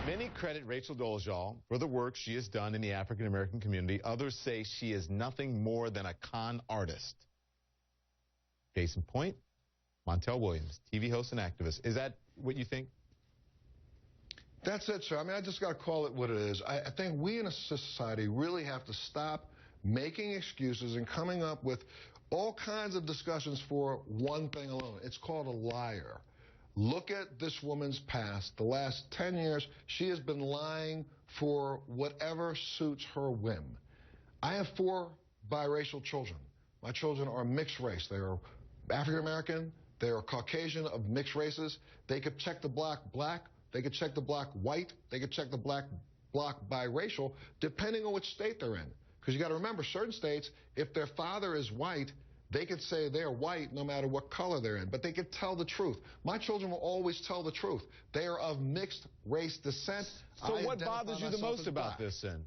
Many credit Rachel Dolezal for the work she has done in the African-American community. Others say she is nothing more than a con artist. Case in point, Montel Williams, TV host and activist. Is that what you think? That's it, sir. I mean, I just got to call it what it is. I think we in a society really have to stop making excuses and coming up with all kinds of discussions for one thing alone. It's called a liar. Look at this woman's past. The last 10 years, she has been lying for whatever suits her whim. I have 4 biracial children. My children are mixed race. They are African American. They are Caucasian of mixed races. They could check the block black. They could check the block white. They could check the block biracial, depending on which state they're in. Because you got to remember, certain states, if their father is white, they could say they're white no matter what color they're in, but they could tell the truth. My children will always tell the truth. They are of mixed race descent. So what bothers you the most about this, then?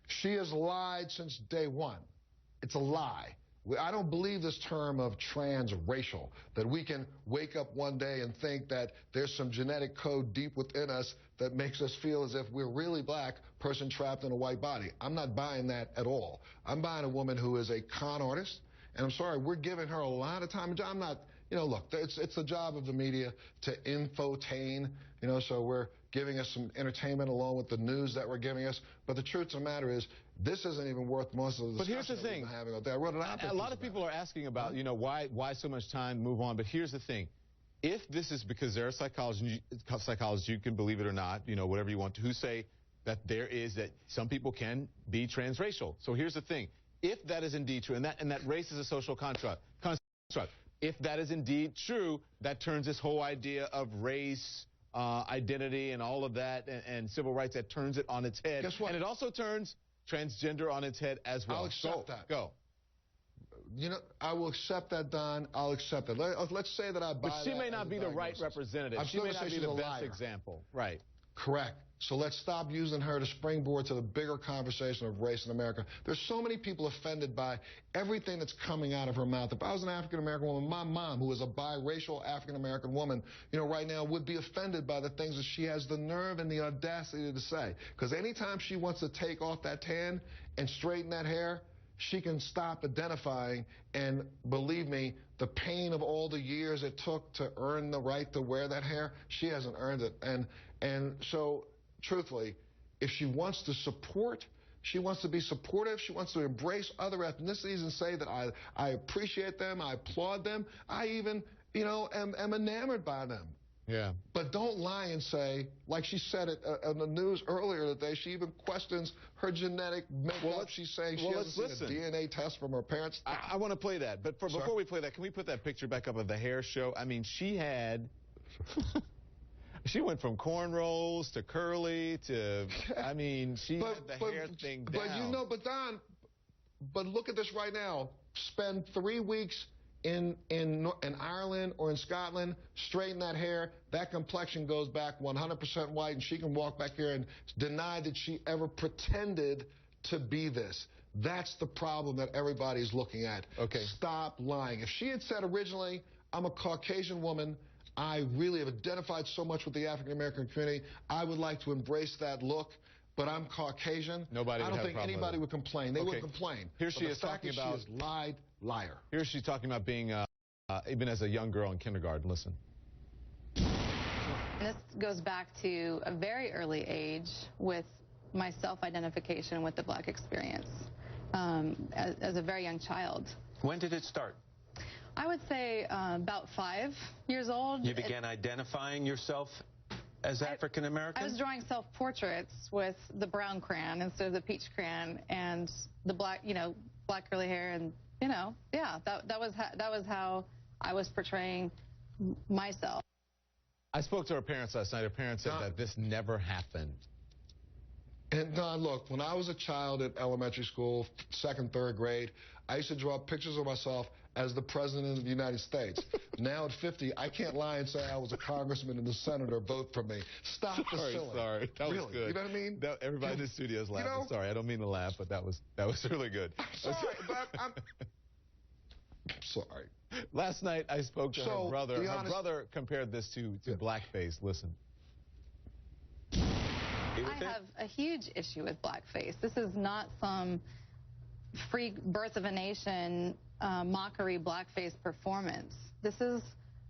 She has lied since day one. It's a lie. I don't believe this term of transracial, that we can wake up one day and think that there's some genetic code deep within us that makes us feel as if we're really black, person trapped in a white body. I'm not buying that at all. I'm buying a woman who is a con artist, and I'm sorry, we're giving her a lot of time. I'm not, you know, look, it's the job of the media to infotain, you know, so we're giving us some entertainment along with the news that we're giving us. But the truth of the matter is, this isn't even worth most of the discussion. But here's the thing. Having out there. I wrote an op-ed a lot of people are asking about, you know, why so much time, move on. But here's the thing. If this is because there are psychologists, you can believe it or not, you know, whatever you want to, who say that that some people can be transracial. So here's the thing. If that is indeed true, and that race is a social construct, if that is indeed true, that turns this whole idea of race, identity, and all of that, and civil rights, that turns it on its head. Guess what? And it also turns transgender on its head as well. I'll accept that. Go. You know, I will accept that, Don. I'll accept it. Let's say that I buy that. But she may not be the right representative. She may not be the best example. Right. Correct. So let's stop using her to springboard to the bigger conversation of race in America. There's so many people offended by everything that's coming out of her mouth. If I was an African-American woman, my mom, who is a biracial African-American woman, you know, right now would be offended by the things that she has the nerve and the audacity to say. Because anytime she wants to take off that tan and straighten that hair, she can stop identifying, and believe me, the pain of all the years it took to earn the right to wear that hair, she hasn't earned it. And so, truthfully, if she wants to support, she wants to be supportive, she wants to embrace other ethnicities and say that I appreciate them, I applaud them, I even, you know, am enamored by them. Yeah. But don't lie and say, like she said it on the news earlier today, she even questions her genetic makeup. She's saying she hasn't seen a DNA test from her parents. I want to play that. But before we play that, can we put that picture back up of the hair show? I mean, she had... She went from cornrows to curly to, I mean, she had the hair thing down. But you know, Don, but look at this right now. Spend 3 weeks in Ireland or in Scotland, straighten that hair, that complexion goes back 100% white, and she can walk back here and deny that she ever pretended to be this. That's the problem that everybody's looking at. Okay. Stop lying. If she had said originally, I'm a Caucasian woman, I really have identified so much with the African-American community, I would like to embrace that look, but I'm Caucasian. I don't think anybody would complain. They would complain. Here she is talking about... She has lied, liar. Here she's talking about being, even as a young girl in kindergarten. Listen. This goes back to a very early age with my self-identification with the black experience as a very young child. When did it start? I would say about 5 years old. You began identifying yourself as African American? I was drawing self-portraits with the brown crayon instead of the peach crayon, and the black, black curly hair, and yeah, that was how I was portraying myself. I spoke to her parents last night. Her parents said that this never happened. And Don, look, when I was a child at elementary school, 2nd, 3rd grade, I used to draw pictures of myself as the President of the United States. Now at 50, I can't lie and say I was a congressman and a senator. Vote for me. Stop the silly. Sorry, that was good. You know what I mean? Everybody in the studio is laughing. Sorry, I don't mean to laugh, but that was really good. Sorry, but I'm sorry. Last night I spoke to her brother. Her honest... brother compared this to blackface. Listen. I have a huge issue with blackface. This is not some free birth of a nation mockery blackface performance. This is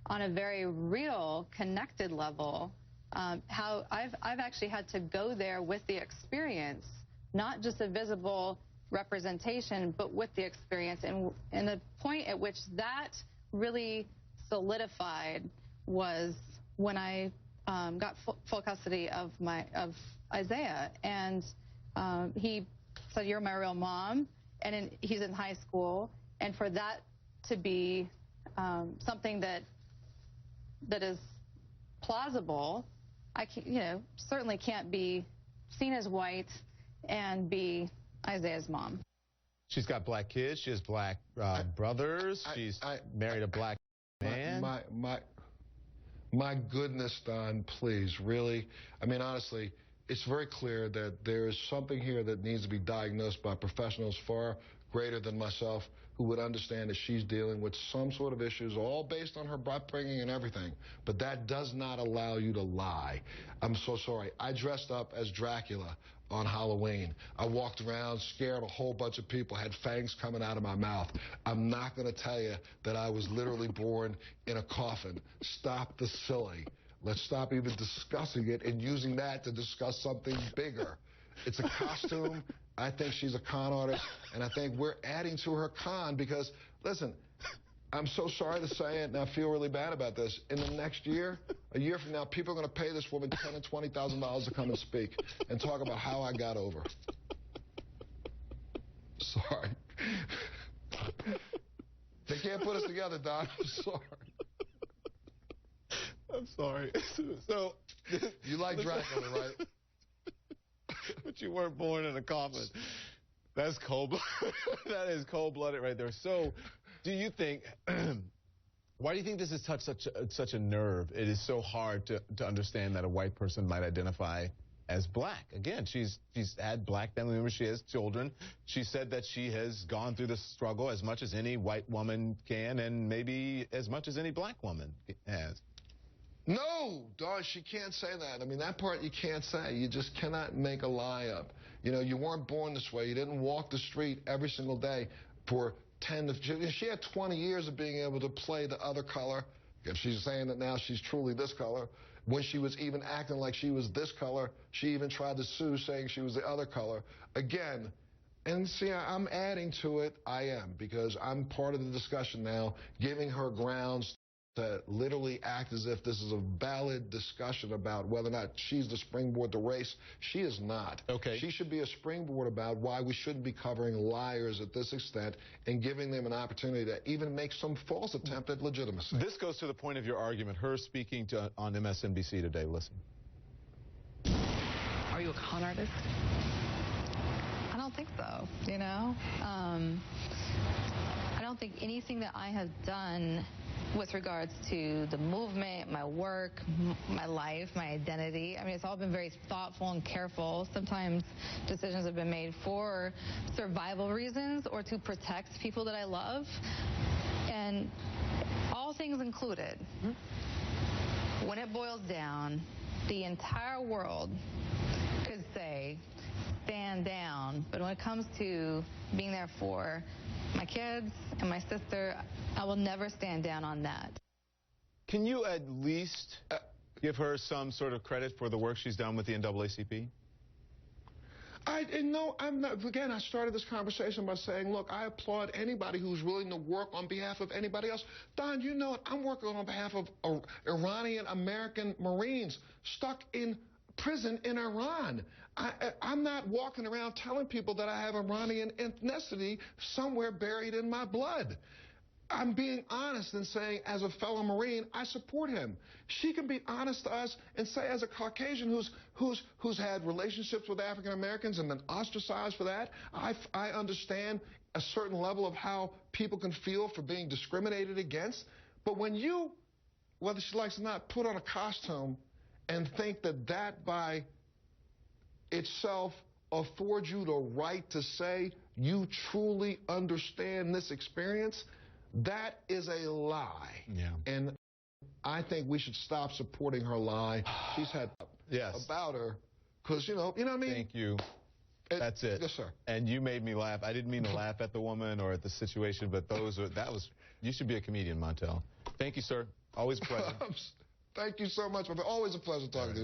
on a very real, connected level. How I've actually had to go there with the experience, not just a visible representation, but with the experience. And the point at which that really solidified was when I got full custody of Isaiah, and he said, "You're my real mom," and he's in high school, and for that to be something that is plausible, I certainly can't be seen as white and be Isaiah's mom. She's got black kids. She has black brothers. She's married a black man. My goodness, Don, please, really. I mean, honestly, it's very clear that there is something here that needs to be diagnosed by professionals far greater than myself, who would understand that she's dealing with some sort of issues, all based on her upbringing and everything. But that does not allow you to lie. I'm so sorry. I dressed up as Dracula on Halloween. I walked around, scared a whole bunch of people, had fangs coming out of my mouth. I'm not going to tell you that I was literally born in a coffin. Stop the silly. Let's stop even discussing it and using that to discuss something bigger. It's a costume. I think she's a con artist, and I think we're adding to her con because, listen, I'm so sorry to say it, and I feel really bad about this. In the next year, a year from now, people are going to pay this woman $10,000 and $20,000 to come and speak and talk about how I got over. Sorry. They can't put us together, Don. I'm sorry. I'm sorry. So you like Dracula, right? But you weren't born in a coffin. That's cold. That is cold-blooded right there. So, do you think? Why do you think this has touched such a nerve? It is so hard to understand that a white person might identify as black. Again, she's had black family members. She has children. She said that she has gone through the struggle as much as any white woman can, and maybe as much as any black woman has. No, Don, she can't say that. I mean, that part you can't say. You just cannot make a lie up. You know, you weren't born this way. You didn't walk the street every single day for 10 to... She had 20 years of being able to play the other color. If she's saying that now she's truly this color. When she was even acting like she was this color, she even tried to sue saying she was the other color. Again, and see, I'm adding to it. I am, because I'm part of the discussion now, giving her grounds to literally act as if this is a valid discussion about whether or not she's the springboard to race. She is not. Okay. She should be a springboard about why we shouldn't be covering liars at this extent and giving them an opportunity to even make some false attempt at legitimacy. This goes to the point of your argument, her speaking on MSNBC today. Listen. Are you a con artist? I don't think so, you know? I don't think anything that I have done with regards to the movement, my work, my life, my identity. I mean, it's all been very thoughtful and careful. Sometimes decisions have been made for survival reasons or to protect people that I love. And all things included, when it boils down, the entire world could say, stand down. But when it comes to being there for my kids and my sister, I will never stand down on that. Can you at least give her some sort of credit for the work she's done with the NAACP? No, I'm not. Again, I started this conversation by saying, look, I applaud anybody who's willing to work on behalf of anybody else. Don, you know it. I'm working on behalf of Iranian American Marines stuck in prison in Iran. I'm not walking around telling people that I have Iranian ethnicity somewhere buried in my blood. I'm being honest and saying, as a fellow Marine, I support him. She can be honest to us and say, as a Caucasian who's had relationships with African Americans and been ostracized for that, I understand a certain level of how people can feel for being discriminated against. But when you, whether she likes it or not, put on a costume and think that that by itself affords you the right to say you truly understand this experience, that is a lie. Yeah. And I think we should stop supporting her lie. She's had yes. about her Because, you know what I mean? Thank you. That's it. Yes, sir. And you made me laugh. I didn't mean to laugh at the woman or at the situation, but you should be a comedian, Montel. Thank you, sir. Always a pleasure. Thank you so much. Always a pleasure talking to you.